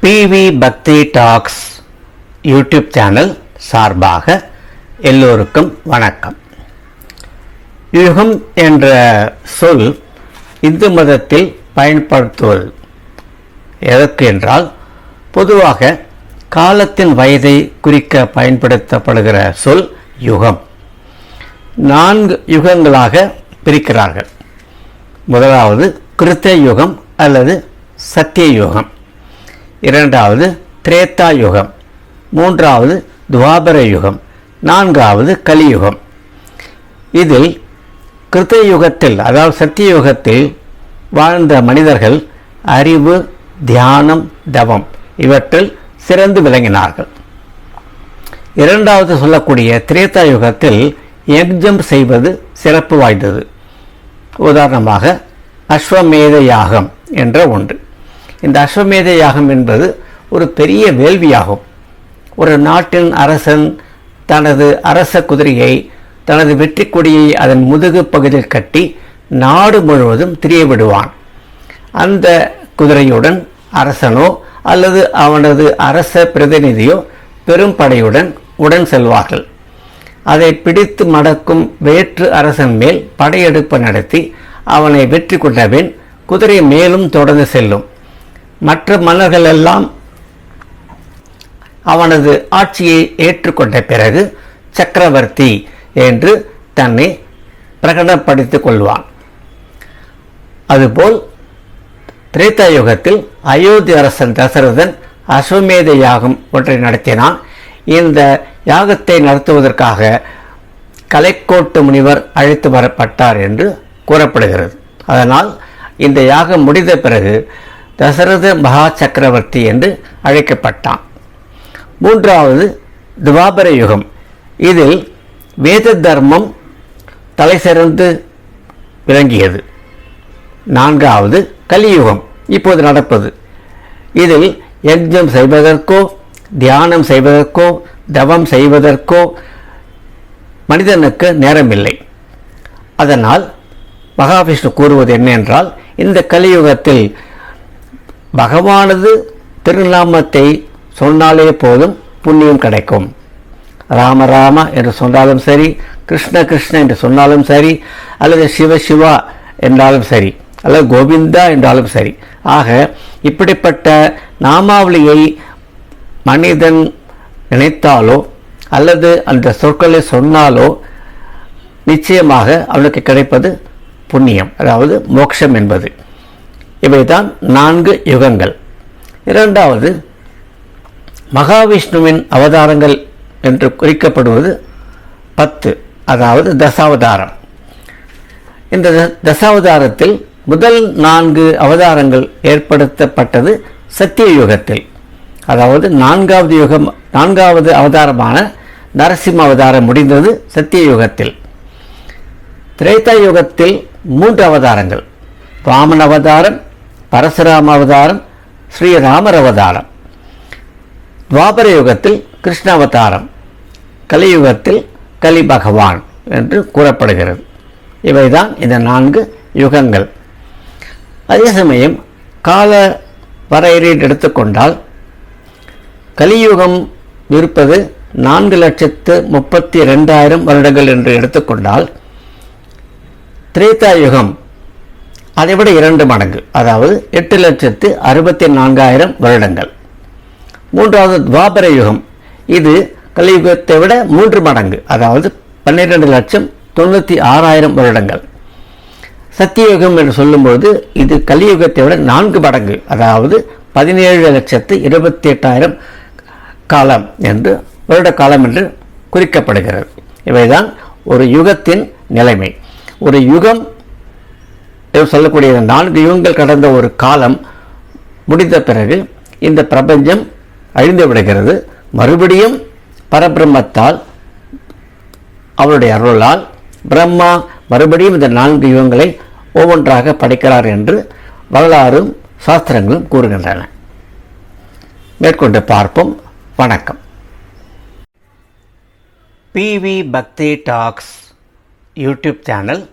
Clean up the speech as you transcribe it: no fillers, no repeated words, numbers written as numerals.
PV பக்தி tax YouTube channel சார்பாக எல்லோருக்கும் வணக்கம். யுகம் என்ற சொல் இந்து மதத்தில் பயன்படுத்துவது எதற்கு என்றால், பொதுவாக காலத்தின் வயதை குறிக்க பயன்படுத்தப்படுகிற சொல் யுகம். 4 யுகங்களாக பிரிக்கிறார்கள். முதலாவது கிருத்த யுகம் அல்லது சத்திய யுகம், இரண்டாவது திரேதா யுகம், மூன்றாவது துவாபர யுகம், நான்காவது கலியுகம். இதில் கிருத்த யுகத்தில், அதாவது சத்திய யுகத்தில் வாழ்ந்த மனிதர்கள் அறிவு, தியானம், தவம் இவற்றில் சிறந்து விளங்கினார்கள். இரண்டாவது சொல்லக்கூடிய திரேதா யுகத்தில் யஜ்ஞம் செய்வது சிறப்பு வாய்ந்தது. உதாரணமாக அஸ்வமேத யாகம் என்ற ஒன்று. இந்த அஸ்வமேத யாகம் என்பது ஒரு பெரிய வேள்வியாகும். ஒரு நாட்டின் அரசன் தனது அரச குதிரையை, தனது வெற்றி கொடியை அதன் முதுகு பகுதியில் கட்டி நாடு முழுவதும் திரிய விடுவான். அந்த குதிரையுடன் அரசனோ அல்லது அவனது அரச பிரதிநிதியோ பெரும் படையுடன் உடன் செல்வார்கள். அதை பிடித்து மடக்கும் வேற்று அரசன் மேல் படையெடுப்பு நடத்தி அவனை வெற்றி கொண்டபின் குதிரை மேலும் தொடர்ந்து செல்லும். மற்ற மன்னர்கள் எல்லாம் அவனது ஆட்சியை ஏற்றுக்கொண்ட பிறகு சக்கரவர்த்தி என்று தன்னை பிரகடனப்படுத்திக் கொள்வான். அதுபோல் திரேதா யுகத்தில் அயோத்தி அரசன் தசரதன் அஸ்வமேத யாகம் ஒன்றை நடத்தினான். இந்த யாகத்தை நடத்துவதற்காக கலைக்கோட்டு முனிவர் அழைத்து வரப்பட்டார் என்று கூறப்படுகிறது. அதனால் இந்த யாகம் முடிந்த பிறகு தசரத மகா சக்கரவர்த்தி என்று அழைக்கப்பட்டான். மூன்றாவது துவாபர யுகம். இதில் வேத தர்மம் தலை சிறந்து விளங்கியது. நான்காவது கலியுகம், இப்போது நடப்பது. இதில் யஜ்ஞம் செய்வதற்கோ, தியானம் செய்வதற்கோ, தவம் செய்வதற்கோ மனிதனுக்கு நேரமில்லை. அதனால் மகாவிஷ்ணு கூறுவது என்ன என்றால், இந்த கலியுகத்தில் பகவானது திருநாமத்தை சொன்னாலே போதும் புண்ணியம் கிடைக்கும். ராம ராம என்று சொன்னாலும் சரி, கிருஷ்ண கிருஷ்ண என்று சொன்னாலும் சரி, அல்லது சிவ சிவா என்றாலும் சரி, அல்லது கோவிந்தா என்றாலும் சரி. ஆக இப்படிப்பட்ட நாமாவளியை மனிதன் நினைத்தாலோ அல்லது அந்த சொற்களை சொன்னாலோ நிச்சயமாக அவனுக்கு கிடைப்பது புண்ணியம், அதாவது மோட்சம் என்பது. இவைதான் 4 யுகங்கள். இரண்டாவது மகாவிஷ்ணுவின் அவதாரங்கள் என்று குறிக்கப்படுவது 10, அதாவது தசாவதாரம். இந்த தசாவதாரத்தில் முதல் 4 அவதாரங்கள் ஏற்படுத்தப்பட்டது சத்திய யுகத்தில். அதாவது 4வது அவதாரமான நரசிம்ம அவதாரம் முடிந்தது சத்திய யுகத்தில். திரேதா யுகத்தில் 3 அவதாரங்கள்: வாமன அவதாரம், பரசுராம அவதாரம், ஸ்ரீராமர் அவதாரம். துவாபர யுகத்தில் கிருஷ்ண அவதாரம், கலியுகத்தில் கலி பகவான் என்று கூறப்படுகிறது. இவைதான் இந்த 4 யுகங்கள். அதே சமயம் கால வரையறை எடுத்துக்கொண்டால் கலியுகம் இருப்பது 4,32,000 வருடங்கள் என்று எடுத்துக்கொண்டால், திரேதா யுகம் அதைவிட 2 மடங்கு, அதாவது 8,64,000 வருடங்கள். மூன்றாவது துவாபர யுகம், இது கலியுகத்தை விட 3 மடங்கு, அதாவது 12,96,000 வருடங்கள். சத்தியயுகம் என்று சொல்லும்போது இது கலியுகத்தை விட 4 மடங்கு, அதாவது 17,28,000 காலம் என்று, வருட காலம் என்று குறிக்கப்படுகிறது. இவைதான் ஒரு யுகத்தின் நிலைமை. ஒரு யுகம் சொல்லக்கூடிய 4 யுகங்கள் கடந்த ஒரு காலம் முடிந்த பிறகு இந்த பிரபஞ்சம் அழிந்து விடுகிறது. மறுபடியும் பரபிரம்மத்தால், அவருடைய அருளால் பிரம்மா மறுபடியும் இந்த 4 யுகங்களை ஒவ்வொன்றாக படைக்கிறார் என்று வரலாறும் சாஸ்திரங்களும் கூறுகின்றன. மேற்கொண்டு பார்ப்போம். வணக்கம். பிவி பக்தி டாக்ஸ் யூடியூப் சேனல்